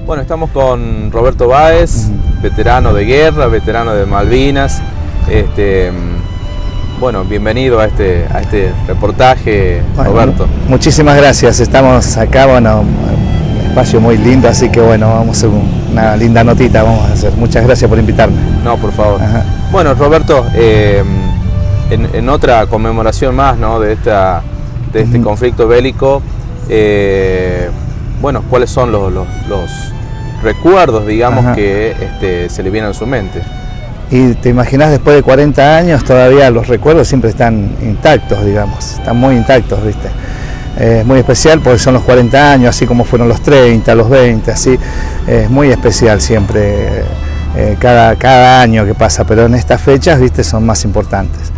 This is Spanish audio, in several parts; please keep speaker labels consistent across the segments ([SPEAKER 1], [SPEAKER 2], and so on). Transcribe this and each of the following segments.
[SPEAKER 1] Bueno, estamos con Roberto Báez, veterano de guerra, veterano de Malvinas. Bueno, bienvenido a este reportaje, bueno, Roberto.
[SPEAKER 2] Muchísimas gracias, estamos acá, bueno, un espacio muy lindo, así que bueno, vamos a hacer una linda notita, vamos a hacer. Muchas gracias por invitarme.
[SPEAKER 1] No, por favor. Ajá. Bueno, Roberto, en otra conmemoración más, ¿no?, de este conflicto bélico, bueno, ¿cuáles son los recuerdos, digamos, que se le vienen a su mente?
[SPEAKER 2] Y te imaginas, después de 40 años todavía los recuerdos siempre están intactos, digamos, están muy intactos, ¿viste? Es muy especial porque son los 40 años, así como fueron los 30, los 20, así, es muy especial siempre, cada año que pasa, pero en estas fechas, ¿viste?, son más importantes.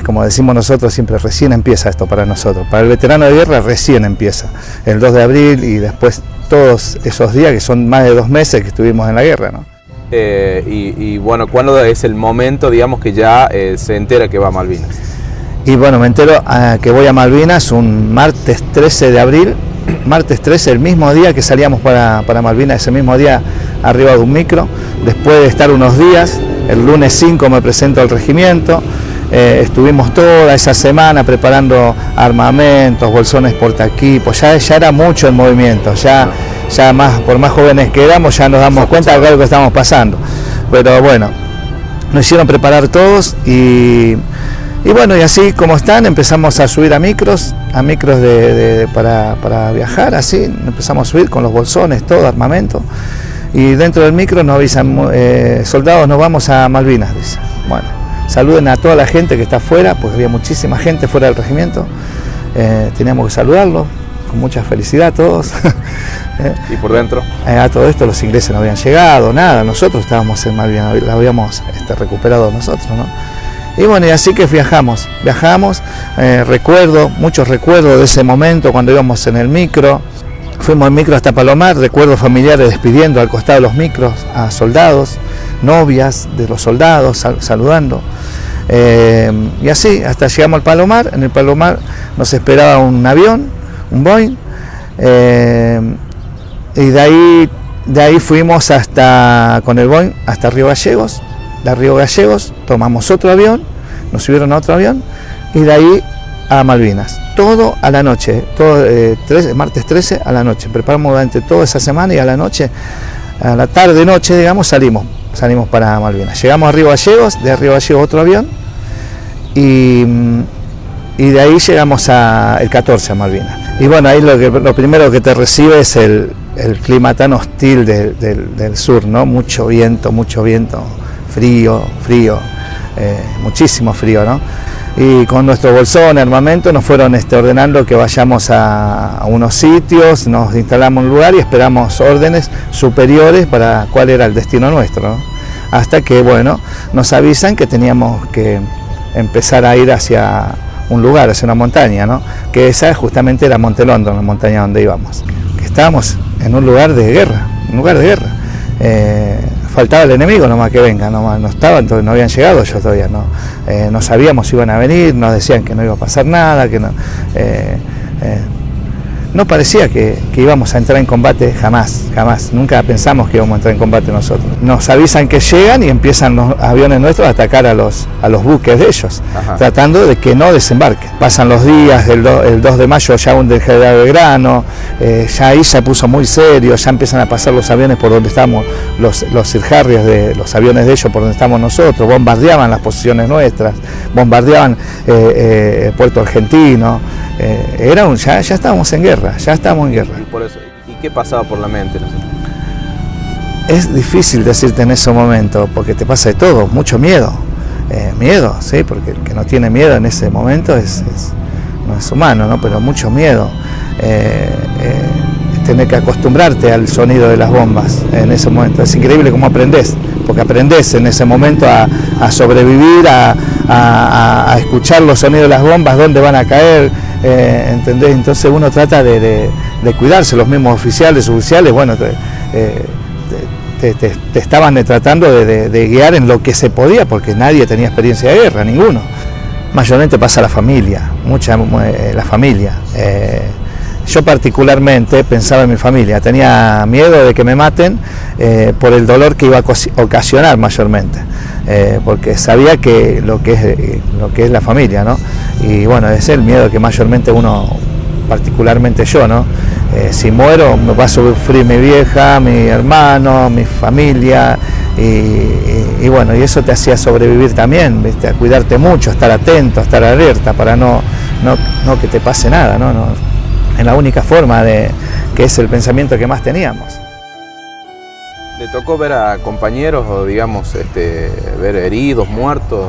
[SPEAKER 2] Como decimos nosotros siempre, recién empieza esto para nosotros, para el veterano de guerra recién empieza, el 2 de abril y después todos esos días que son más de 2 meses que estuvimos en la guerra, ¿no?
[SPEAKER 1] Y bueno, ¿cuándo es el momento, digamos, que ya se entera que va a Malvinas?
[SPEAKER 2] Y bueno, me entero que voy a Malvinas un martes 13 de abril, martes 13, el mismo día que salíamos para Malvinas, ese mismo día arriba de un micro, después de estar unos días, el lunes 5 me presento al regimiento. Estuvimos toda esa semana preparando armamentos, bolsones portaequipos, ya era mucho el movimiento, ya por más jóvenes que éramos ya nos damos cuenta de lo que estábamos pasando, pero bueno, nos hicieron preparar todos y bueno, y así como están empezamos a subir a micros para viajar, así empezamos a subir con los bolsones, todo armamento, y dentro del micro nos avisan, soldados, nos vamos a Malvinas, dice. Bueno, saluden a toda la gente que está afuera, porque había muchísima gente fuera del regimiento, teníamos que saludarlos con mucha felicidad todos.
[SPEAKER 1] ¿Y por dentro?
[SPEAKER 2] A todo esto los ingleses no habían llegado, nada, nosotros estábamos en Malvinas, la habíamos recuperado nosotros, ¿no? Y bueno, y así que viajamos, muchos recuerdos de ese momento cuando íbamos en el micro. Fuimos en micro hasta Palomar, recuerdos familiares despidiendo al costado de los micros a soldados, novias de los soldados saludando. Y así, hasta llegamos al Palomar. En el Palomar nos esperaba un avión, un Boeing, y de ahí fuimos con el Boeing hasta Río Gallegos. De Río Gallegos tomamos otro avión, nos subieron a otro avión, y de ahí a Malvinas. Todo a la noche, martes 13 a la noche. Preparamos durante toda esa semana y a la noche, a la tarde-noche, digamos, salimos para Malvinas. Llegamos a Río Gallegos, de Río Gallegos otro avión, y de ahí llegamos el 14 a Malvinas. Y bueno, ahí lo primero que te recibe es el clima tan hostil del sur, ¿no? Mucho viento, frío, muchísimo frío, ¿no? Y con nuestro bolsón, armamento, nos fueron ordenando que vayamos a unos sitios, nos instalamos en un lugar y esperamos órdenes superiores para cuál era el destino nuestro, ¿no? Hasta que, bueno, nos avisan que teníamos que empezar a ir hacia un lugar, hacia una montaña, ¿no? Que esa justamente era Monte London, la montaña donde íbamos. Que estábamos en un lugar de guerra, faltaba el enemigo nomás que venga, no estaban, no habían llegado ellos todavía, no sabíamos si iban a venir, nos decían que no iba a pasar nada, que no parecía que íbamos a entrar en combate jamás, nunca pensamos que íbamos a entrar en combate nosotros. Nos avisan que llegan y empiezan los aviones nuestros a atacar a los buques de ellos, tratando de que no desembarquen. Pasan los días, el 2 de mayo ya hunde el General Belgrano, ya ahí se puso muy serio, ya empiezan a pasar los aviones por donde estamos, los Sir Harriers de los aviones de ellos por donde estamos nosotros, bombardeaban las posiciones nuestras, bombardeaban Puerto Argentino, ya estábamos en guerra.
[SPEAKER 1] Y por eso, ¿y qué pasaba por la mente?
[SPEAKER 2] Es difícil decirte en ese momento, porque te pasa de todo, mucho miedo, sí, porque el que no tiene miedo en ese momento no es humano, ¿no? Pero mucho miedo, tener que acostumbrarte al sonido de las bombas en ese momento, es increíble cómo aprendes, porque aprendes en ese momento a sobrevivir, a escuchar los sonidos de las bombas, dónde van a caer, ¿entendés? Entonces uno trata de cuidarse, los mismos oficiales, bueno, te estaban tratando de guiar en lo que se podía, porque nadie tenía experiencia de guerra, ninguno. Mayormente pasa la familia, la familia. yo particularmente pensaba en mi familia, tenía miedo de que me maten por el dolor que iba a ocasionar mayormente, porque sabía que lo que es la familia, ¿no? Y bueno, es el miedo que mayormente uno, particularmente yo, ¿no? Si muero me va a sufrir mi vieja, mi hermano, mi familia, y bueno, y eso te hacía sobrevivir también, ¿viste? A cuidarte mucho, estar atento, estar alerta para no que te pase nada, ¿no? Es la única forma que es el pensamiento que más teníamos.
[SPEAKER 1] ¿Le tocó ver a compañeros o digamos ver heridos, muertos?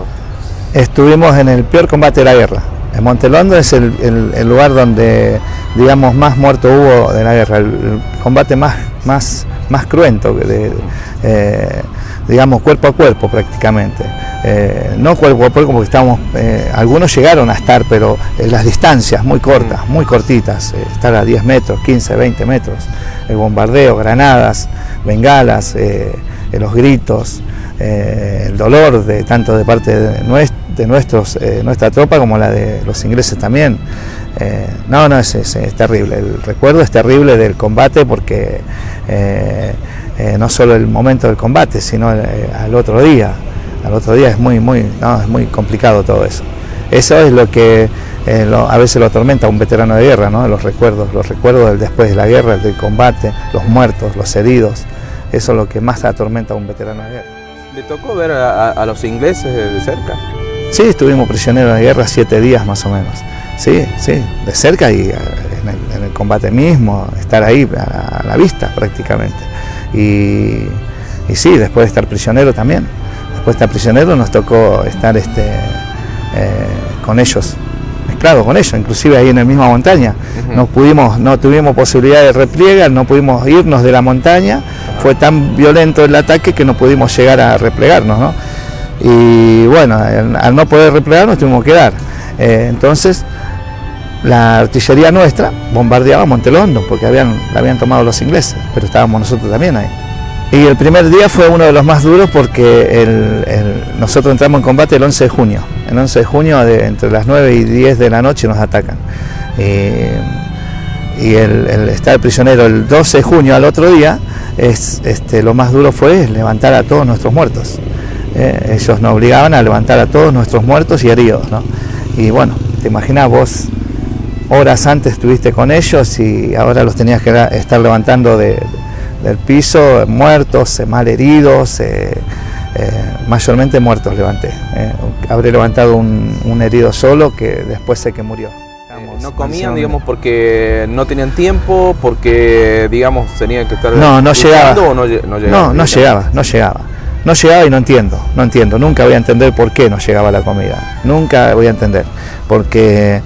[SPEAKER 2] Estuvimos en el peor combate de la guerra. En Montelondo es el lugar donde, digamos, más muertos hubo de la guerra, el combate más cruento, digamos, cuerpo a cuerpo prácticamente. No cuerpo a cuerpo porque estábamos, algunos llegaron a estar, pero las distancias muy cortas, muy cortitas, estar a 10 metros, 15, 20 metros, el bombardeo, granadas, bengalas, los gritos, el dolor tanto de parte de nuestra tropa como la de los ingleses también. Es terrible, el recuerdo es terrible del combate porque no solo el momento del combate, sino al otro día es muy complicado todo eso. Eso es lo que a veces lo atormenta a un veterano de guerra, ¿no? Los recuerdos del después de la guerra, del combate, los muertos, los heridos, eso es lo que más atormenta a un veterano de guerra.
[SPEAKER 1] ¿Le tocó ver a los ingleses de cerca?
[SPEAKER 2] Sí, estuvimos prisioneros de guerra 7 días más o menos. Sí, de cerca y en el combate mismo, estar ahí a la vista prácticamente. Y sí, después de estar prisionero también. Después de estar prisionero nos tocó estar con ellos, mezclado con ellos, inclusive ahí en la misma montaña. No tuvimos posibilidad de repliegar, no pudimos irnos de la montaña. Fue tan violento el ataque que no pudimos llegar a replegarnos, ¿no? Y bueno, al no poder replegarnos tuvimos que quedar. Entonces la artillería nuestra bombardeaba Montelondo porque la habían tomado los ingleses, pero estábamos nosotros también ahí. Y el primer día fue uno de los más duros porque nosotros entramos en combate el 11 de junio. El 11 de junio entre las 9 y 10 de la noche nos atacan. Y el estar prisionero el 12 de junio al otro día, lo más duro fue levantar a todos nuestros muertos. Ellos nos obligaban a levantar a todos nuestros muertos y heridos, ¿no? Y bueno, te imaginas vos, horas antes estuviste con ellos y ahora los tenías que estar levantando del piso, muertos, mal heridos, mayormente muertos levanté. Habré levantado un herido solo que después sé que murió.
[SPEAKER 1] ¿No comían, digamos, porque no tenían tiempo, porque, digamos, tenían que estar...
[SPEAKER 2] No llegaba.
[SPEAKER 1] ¿O no llegaba?
[SPEAKER 2] No llegaba. No llegaba y no entiendo, nunca voy a entender por qué no llegaba la comida, nunca voy a entender, porque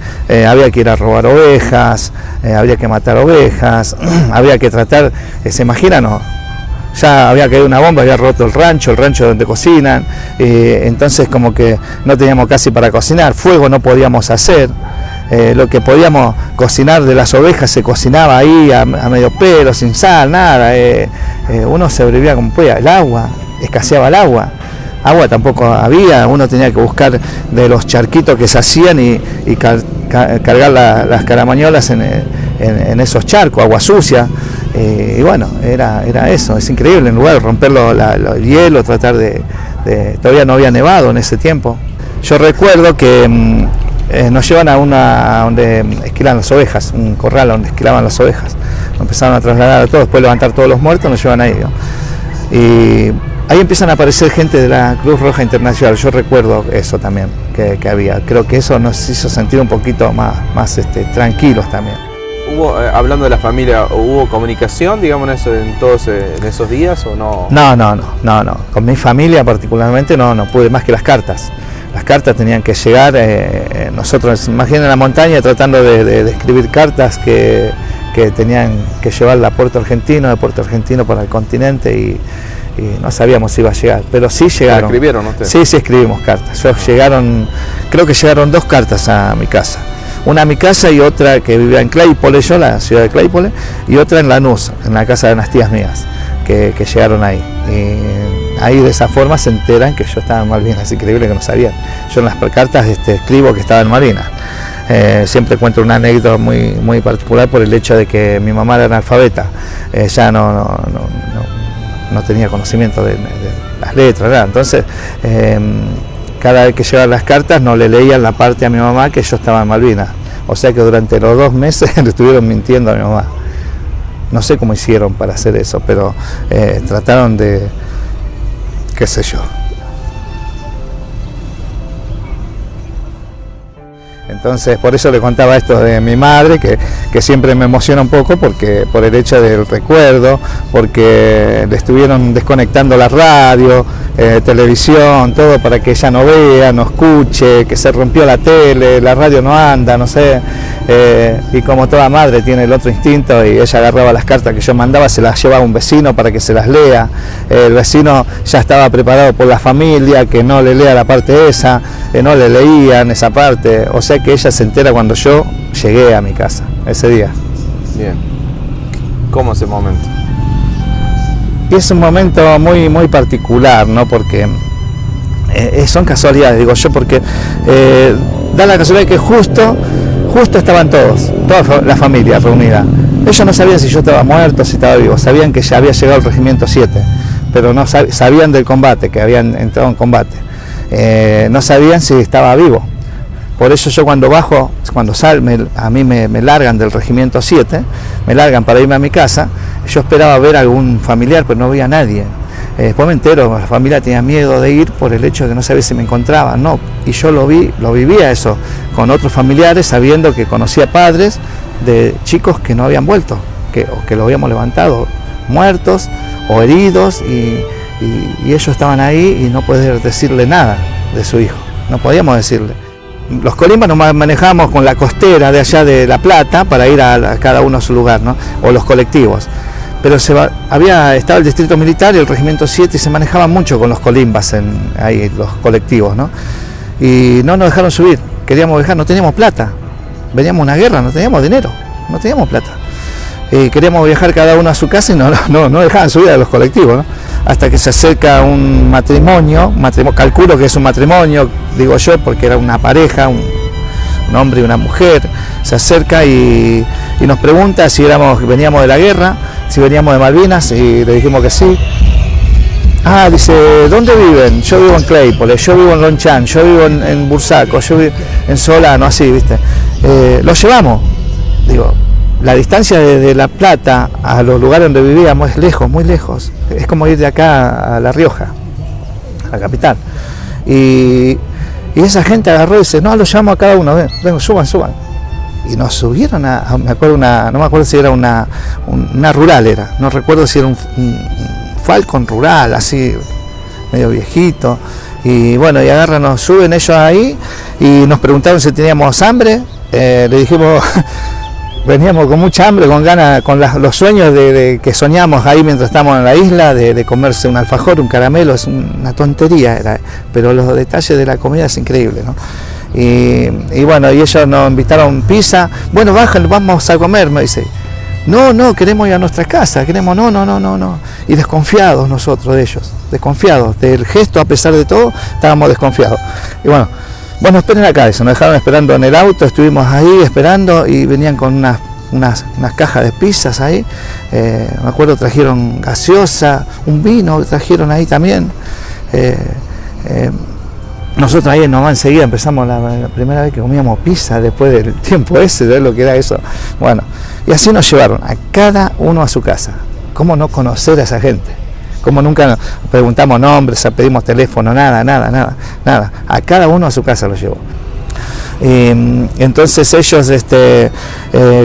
[SPEAKER 2] había que ir a robar ovejas, habría que matar ovejas, había que tratar, se imaginan, ¿no? Ya había caído una bomba, había roto el rancho donde cocinan, entonces como que no teníamos casi para cocinar, fuego no podíamos hacer, lo que podíamos cocinar de las ovejas se cocinaba ahí a medio pelo, sin sal, nada, uno sobrevivía como podía, el agua. Escaseaba el agua tampoco había, uno tenía que buscar de los charquitos que se hacían y cargar las caramañolas en esos charcos, agua sucia, y bueno, era eso, es increíble, en lugar de romper el hielo, tratar todavía no había nevado en ese tiempo. Yo recuerdo que nos llevan a donde esquilan las ovejas, un corral donde esquilaban las ovejas, nos empezaron a trasladar a todos, después de levantar todos los muertos nos llevan ahí, ¿no? Y ahí empiezan a aparecer gente de la Cruz Roja Internacional, yo recuerdo eso también que había, creo que eso nos hizo sentir un poquito más tranquilos también.
[SPEAKER 1] Hablando de la familia, ¿hubo comunicación, digamos, en esos días o no?
[SPEAKER 2] No, con mi familia particularmente no pude más que las cartas. Las cartas tenían que llegar, nosotros, imaginen la montaña tratando de escribir cartas que tenían que llevarla a Puerto Argentino, de Puerto Argentino para el continente y no sabíamos si iba a llegar, pero sí llegaron.
[SPEAKER 1] ¿La escribieron ustedes?
[SPEAKER 2] Sí, escribimos cartas. Creo que llegaron 2 cartas a mi casa. Una a mi casa y otra que vivía en Claypole, la ciudad de Claypole, y otra en Lanús, en la casa de unas tías mías, que llegaron ahí. Y ahí de esa forma se enteran que yo estaba en Malvinas, es increíble que no sabían. Yo en las cartas escribo que estaba en Malvinas. Siempre cuento una anécdota muy particular por el hecho de que mi mamá era analfabeta, ya no tenía conocimiento de las letras, nada. Entonces, cada vez que llevaban las cartas no le leían la parte a mi mamá que yo estaba en Malvinas. O sea que durante los 2 meses le estuvieron mintiendo a mi mamá. No sé cómo hicieron para hacer eso, pero trataron de, qué sé yo. Entonces, por eso le contaba esto de mi madre, que siempre me emociona un poco por el hecho del recuerdo, porque le estuvieron desconectando la radio, televisión, todo para que ella no vea, no escuche, que se rompió la tele, la radio no anda, no sé. Y como toda madre tiene el otro instinto, y ella agarraba las cartas que yo mandaba, se las llevaba a un vecino para que se las lea. El vecino ya estaba preparado por la familia, que no le lea la parte esa, no le leían esa parte. O sea que ella se entera cuando yo llegué a mi casa ese día.
[SPEAKER 1] Bien. ¿Cómo ese momento?
[SPEAKER 2] Y es un momento muy particular, ¿no? Porque son casualidades, digo yo, porque da la casualidad que justo estaban toda la familia reunida. Ellos no sabían si yo estaba muerto, si estaba vivo, sabían que ya había llegado el Regimiento 7, pero no sabían del combate, que habían entrado en combate. No sabían si estaba vivo. Por eso yo cuando bajo, a mí me largan del Regimiento 7, me largan para irme a mi casa, yo esperaba ver a algún familiar, pero no veía a nadie. Después me entero, la familia tenía miedo de ir por el hecho de que no sabía si me encontraba, no. Y yo lo vivía eso, con otros familiares, sabiendo que conocía padres de chicos que no habían vuelto, que lo habíamos levantado, muertos o heridos, y ellos estaban ahí y no podían decirle nada de su hijo, no podíamos decirle. Los colimbas nos manejábamos con la costera de allá de La Plata para ir a cada uno a su lugar, ¿no? O los colectivos. Pero estaba el distrito militar y el Regimiento 7 y se manejaban mucho con los colimbas ahí, los colectivos, ¿no? Y no nos dejaron subir, queríamos viajar, no teníamos plata. Veníamos a una guerra, no teníamos dinero, no teníamos plata. Queríamos viajar cada uno a su casa y no dejaban subir a los colectivos, ¿no? Hasta que se acerca un matrimonio, calculo que es un matrimonio, digo yo, porque era una pareja, un hombre y una mujer, se acerca y nos pregunta si veníamos de la guerra, si veníamos de Malvinas, y le dijimos que sí. Ah, dice, ¿dónde viven? Yo vivo en Claypole, yo vivo en Lonchan, yo vivo en Bursaco, yo vivo en Solano, así, ¿viste? Los llevamos. Digo, la distancia de La Plata a los lugares donde vivíamos es lejos, muy lejos. Es como ir de acá a La Rioja, a la capital. Y esa gente agarró y dice, no, los llevamos a cada uno, ven, suban. Y nos subieron me acuerdo no me acuerdo si era una rural era, no recuerdo si era un Falcon rural, así, medio viejito. Y bueno, y nos suben ellos ahí y nos preguntaron si teníamos hambre. Le dijimos, veníamos con mucha hambre, con ganas, con los sueños de que soñamos ahí mientras estamos en la isla, de comerse un alfajor, un caramelo, es una tontería, pero los detalles de la comida es increíble, ¿no? Y bueno, y ellos nos invitaron pizza, bueno, bajen, vamos a comer, me dice. No, queremos ir a nuestra casa, no. Y desconfiados nosotros de ellos, desconfiados del gesto, a pesar de todo, estábamos desconfiados. Y bueno, esperen acá, eso, nos dejaron esperando en el auto, estuvimos ahí esperando y venían con unas cajas de pizzas ahí. Me acuerdo, trajeron gaseosa, un vino, trajeron ahí también. Nosotros ahí nomás enseguida empezamos la primera vez que comíamos pizza después del tiempo ese, de lo que era eso. Bueno, y así nos llevaron a cada uno a su casa. ¿Cómo no conocer a esa gente? ¿Cómo nunca nos preguntamos nombres, pedimos teléfono, nada? A cada uno a su casa lo llevó. Entonces ellos,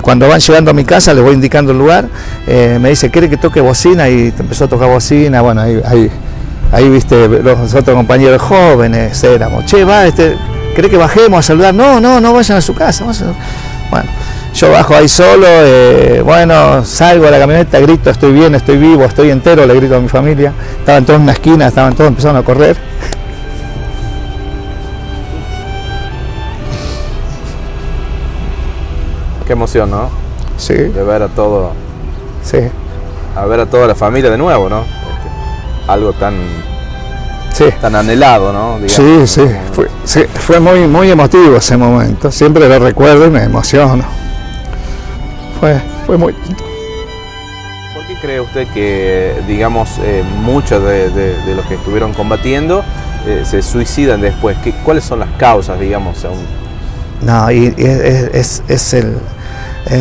[SPEAKER 2] cuando van llegando a mi casa, les voy indicando el lugar, me dice, ¿quiere que toque bocina? Y empezó a tocar bocina, bueno, ahí viste, los otros compañeros jóvenes éramos, ¿cree que bajemos a saludar? No, vayan a su casa. Bueno, yo bajo ahí solo, salgo a la camioneta, grito, estoy bien, estoy vivo, estoy entero, le grito a mi familia. Estaban todos en una esquina, estaban todos empezando a correr.
[SPEAKER 1] Qué emoción, ¿no?
[SPEAKER 2] Sí.
[SPEAKER 1] De ver a todo.
[SPEAKER 2] Sí.
[SPEAKER 1] A ver a toda la familia de nuevo, ¿no? Algo tan
[SPEAKER 2] Sí.
[SPEAKER 1] tan anhelado, ¿no? Digamos,
[SPEAKER 2] Sí, fue muy, muy emotivo ese momento, siempre lo recuerdo y me emociono. Fue muy...
[SPEAKER 1] ¿Por qué cree usted que, digamos, muchos de los que estuvieron combatiendo se suicidan después? ¿Cuáles son las causas, digamos?
[SPEAKER 2] No, y es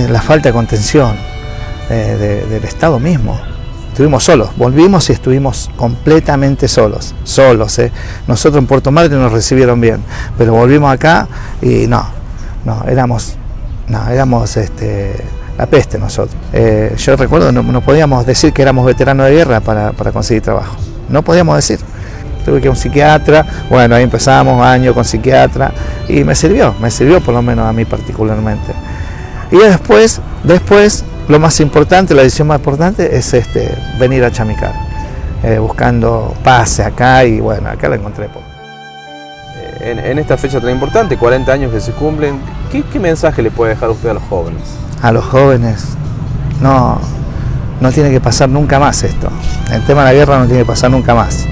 [SPEAKER 2] la falta de contención del Estado mismo. Estuvimos solos, volvimos y estuvimos completamente solos. Nosotros en Puerto Madryn nos recibieron bien, pero volvimos acá y éramos la peste nosotros. Yo recuerdo, no podíamos decir que éramos veteranos de guerra para conseguir trabajo. No podíamos decir. Tuve que ir a un psiquiatra, bueno, ahí empezamos, años con psiquiatra, y me sirvió por lo menos a mí particularmente. Y después, lo más importante, la decisión más importante es venir a Chamical, buscando paz acá, y bueno, acá la encontré.
[SPEAKER 1] En esta fecha tan importante, 40 años que se cumplen, ¿qué mensaje le puede dejar usted a los jóvenes?
[SPEAKER 2] A los jóvenes, no tiene que pasar nunca más esto. El tema de la guerra no tiene que pasar nunca más.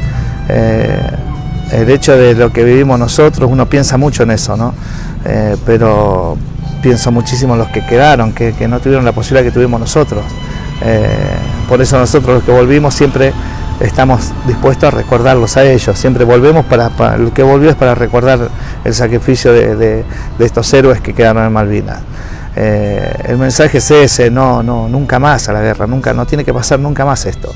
[SPEAKER 2] El hecho de lo que vivimos nosotros, uno piensa mucho en eso, ¿no? Pero pienso muchísimo en los que quedaron, que no tuvieron la posibilidad que tuvimos nosotros. Por eso nosotros los que volvimos siempre estamos dispuestos a recordarlos a ellos, siempre volvemos el que volvió es para recordar el sacrificio de estos héroes que quedaron en Malvinas. El mensaje es ese, nunca más a la guerra, no tiene que pasar nunca más esto.